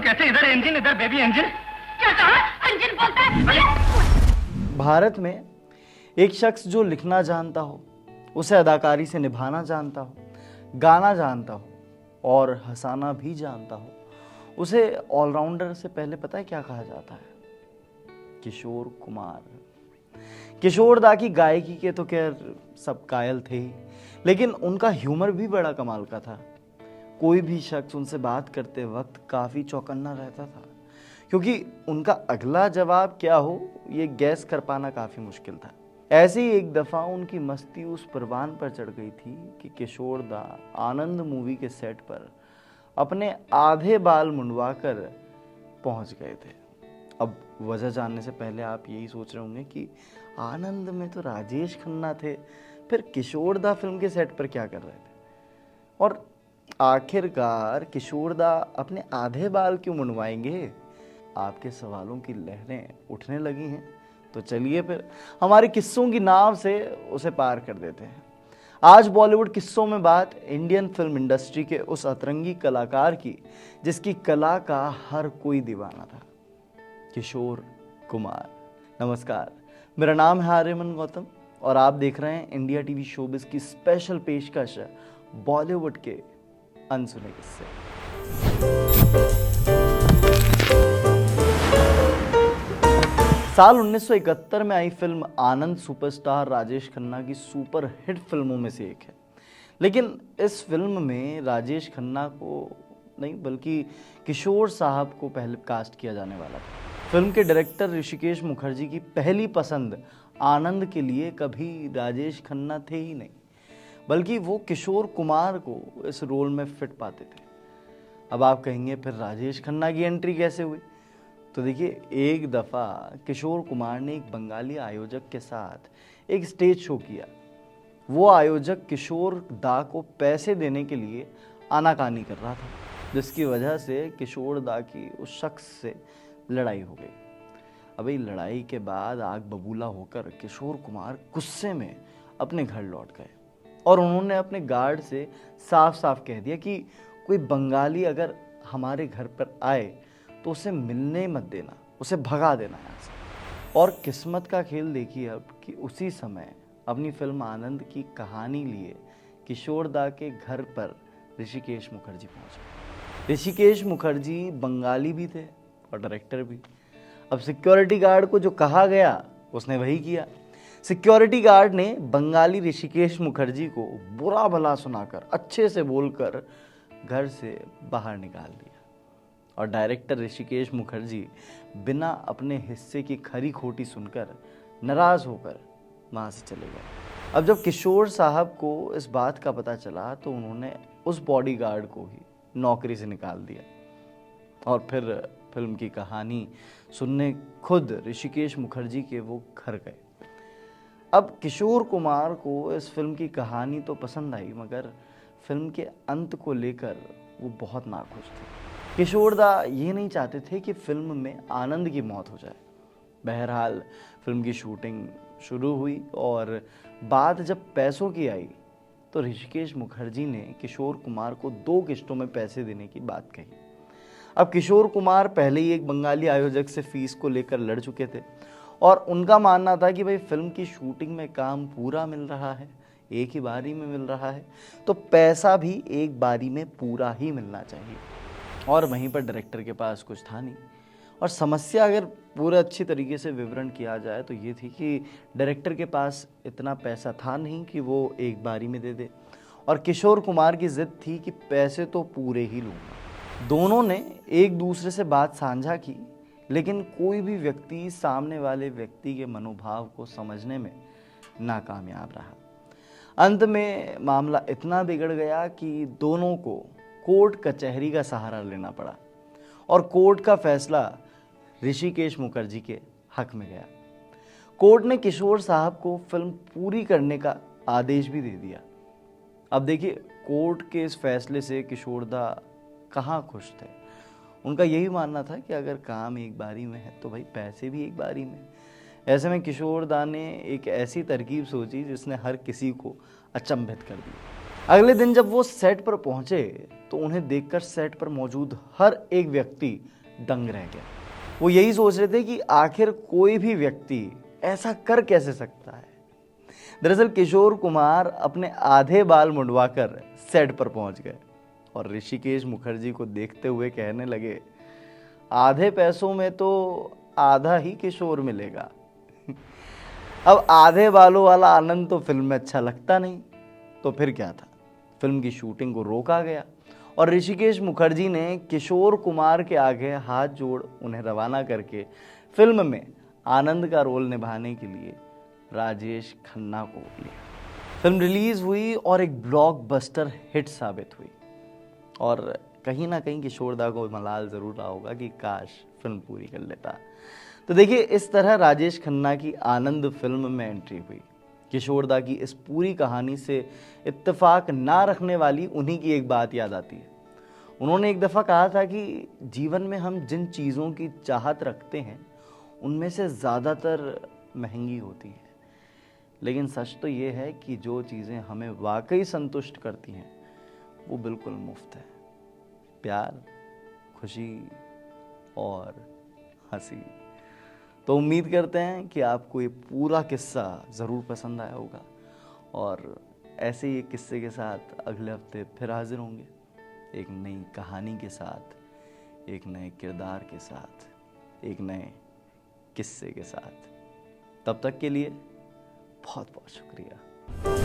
कैसे? इधर इंजन, इधर बेबी इंजन। क्या कहा? इंजन बोलता है। भारत में एक शख्स जो लिखना जानता हो, उसे अदाकारी से निभाना जानता हो, गाना जानता हो और हंसाना भी जानता हो, उसे ऑलराउंडर से पहले पता है क्या कहा जाता है? किशोर कुमार। किशोर दा की गायकी के तो खैर सब कायल थे ही, लेकिन उनका ह्यूमर भी बड़ा कमाल का था। कोई भी शख्स उनसे बात करते वक्त काफ़ी चौकन्ना रहता था, क्योंकि उनका अगला जवाब क्या हो ये गैस कर पाना काफ़ी मुश्किल था। ऐसे ही एक दफ़ा उनकी मस्ती उस परवान पर चढ़ गई थी कि किशोर दा आनंद मूवी के सेट पर अपने आधे बाल मुंडवाकर पहुंच गए थे। अब वजह जानने से पहले आप यही सोच रहे होंगे कि आनंद में तो राजेश खन्ना थे, फिर किशोर दा फिल्म के सेट पर क्या कर रहे थे? और आखिरकार किशोर दा अपने आधे बाल क्यों मुंडवाएंगे? आपके सवालों की लहरें उठने लगी हैं, तो चलिए फिर हमारे किस्सों की नाव से उसे पार कर देते हैं। आज बॉलीवुड किस्सों में बात इंडियन फिल्म इंडस्ट्री के उस अतरंगी कलाकार की जिसकी कला का हर कोई दीवाना था, किशोर कुमार। नमस्कार, मेरा नाम है आर्यमन गौतम और आप देख रहे हैं इंडिया टीवी शोबिज की स्पेशल पेशकश बॉलीवुड के अनसुने किस्से। साल 1971 में आई फिल्म आनंद सुपरस्टार राजेश खन्ना की सुपर हिट फिल्मों में से एक है। लेकिन इस फिल्म में राजेश खन्ना को नहीं बल्कि किशोर साहब को पहले कास्ट किया जाने वाला था। फिल्म के डायरेक्टर ऋषिकेश मुखर्जी की पहली पसंद आनंद के लिए कभी राजेश खन्ना थे ही नहीं, बल्कि वो किशोर कुमार को इस रोल में फिट पाते थे। अब आप कहेंगे फिर राजेश खन्ना की एंट्री कैसे हुई? तो देखिए, एक दफ़ा किशोर कुमार ने एक बंगाली आयोजक के साथ एक स्टेज शो किया। वो आयोजक किशोर दा को पैसे देने के लिए आनाकानी कर रहा था, जिसकी वजह से किशोर दा की उस शख्स से लड़ाई हो गई। अभी लड़ाई के बाद आग बबूला होकर किशोर कुमार गुस्से में अपने घर लौट गए और उन्होंने अपने गार्ड से साफ साफ कह दिया कि कोई बंगाली अगर हमारे घर पर आए तो उसे मिलने मत देना, उसे भगा देना यहाँ से। और किस्मत का खेल देखिए अब कि उसी समय अपनी फिल्म आनंद की कहानी लिए किशोर दा के घर पर ऋषिकेश मुखर्जी पहुंचे। ऋषिकेश मुखर्जी बंगाली भी थे और डायरेक्टर भी। अब सिक्योरिटी गार्ड को जो कहा गया उसने वही किया। सिक्योरिटी गार्ड ने बंगाली ऋषिकेश मुखर्जी को बुरा भला सुनाकर अच्छे से बोलकर घर से बाहर निकाल दिया और डायरेक्टर ऋषिकेश मुखर्जी बिना अपने हिस्से की खरी खोटी सुनकर नाराज होकर वहाँ से चले गए। अब जब किशोर साहब को इस बात का पता चला तो उन्होंने उस बॉडीगार्ड को ही नौकरी से निकाल दिया और फिर फिल्म की कहानी सुनने खुद ऋषिकेश मुखर्जी के वो घर गए। अब किशोर कुमार को इस फिल्म की कहानी तो पसंद आई, मगर फिल्म के अंत को लेकर वो बहुत नाखुश थे। किशोर दा ये नहीं चाहते थे कि फिल्म में आनंद की मौत हो जाए। बहरहाल फिल्म की शूटिंग शुरू हुई और बात जब पैसों की आई तो ऋषिकेश मुखर्जी ने किशोर कुमार को 2 किश्तों में पैसे देने की बात कही। अब किशोर कुमार पहले ही एक बंगाली आयोजक से फीस को लेकर लड़ चुके थे और उनका मानना था कि भाई फिल्म की शूटिंग में काम पूरा मिल रहा है, एक ही बारी में मिल रहा है, तो पैसा भी एक बारी में पूरा ही मिलना चाहिए। और वहीं पर डायरेक्टर के पास कुछ था नहीं। और समस्या अगर पूरा अच्छी तरीके से विवरण किया जाए तो ये थी कि डायरेक्टर के पास इतना पैसा था नहीं कि वो एक बारी में दे दे, और किशोर कुमार की जिद थी कि पैसे तो पूरे ही लूँगा। दोनों ने एक दूसरे से बात साझा की, लेकिन कोई भी व्यक्ति सामने वाले व्यक्ति के मनोभाव को समझने में नाकामयाब रहा। अंत में मामला इतना बिगड़ गया कि दोनों को कोर्ट कचहरी का सहारा लेना पड़ा और कोर्ट का फैसला ऋषिकेश मुखर्जी के हक में गया। कोर्ट ने किशोर साहब को फिल्म पूरी करने का आदेश भी दे दिया। अब देखिए, कोर्ट के इस फैसले से किशोर दा कहाँ खुश थे। उनका यही मानना था कि अगर काम एक बारी में है तो भाई पैसे भी एक बारी में। ऐसे में किशोर दा ने एक ऐसी तरकीब सोची जिसने हर किसी को अचंभित कर दिया। अगले दिन जब वो सेट पर पहुंचे तो उन्हें देखकर सेट पर मौजूद हर एक व्यक्ति दंग रह गया। वो यही सोच रहे थे कि आखिर कोई भी व्यक्ति ऐसा कर कैसे सकता है। दरअसल किशोर कुमार अपने आधे बाल मुंडवाकर सेट पर पहुंच गए और ऋषिकेश मुखर्जी को देखते हुए कहने लगे, आधे पैसों में तो आधा ही किशोर मिलेगा। अब आधे बालों वाला आनंद तो फिल्म में अच्छा लगता नहीं, तो फिर क्या था, फिल्म की शूटिंग को रोका गया और ऋषिकेश मुखर्जी ने किशोर कुमार के आगे हाथ जोड़ उन्हें रवाना करके फिल्म में आनंद का रोल निभाने के लिए राजेश खन्ना को लिया। फिल्म रिलीज हुई और एक ब्लॉकबस्टर हिट साबित हुई और कहीं ना कहीं किशोरदा को मलाल जरूर रहा होगा कि काश फिल्म पूरी कर लेता। तो देखिए, इस तरह राजेश खन्ना की आनंद फिल्म में एंट्री हुई। किशोरदा की इस पूरी कहानी से इत्तेफाक ना रखने वाली उन्हीं की एक बात याद आती है। उन्होंने एक दफ़ा कहा था कि जीवन में हम जिन चीज़ों की चाहत रखते हैं उनमें से ज़्यादातर महंगी होती है, लेकिन सच तो ये है कि जो चीज़ें हमें वाकई संतुष्ट करती हैं वो बिल्कुल मुफ्त है। प्यार, खुशी और हंसी। तो उम्मीद करते हैं कि आपको ये पूरा किस्सा ज़रूर पसंद आया होगा और ऐसे ही एक किस्से के साथ अगले हफ्ते फिर हाजिर होंगे, एक नई कहानी के साथ, एक नए किरदार के साथ, एक नए किस्से के साथ। तब तक के लिए बहुत बहुत शुक्रिया।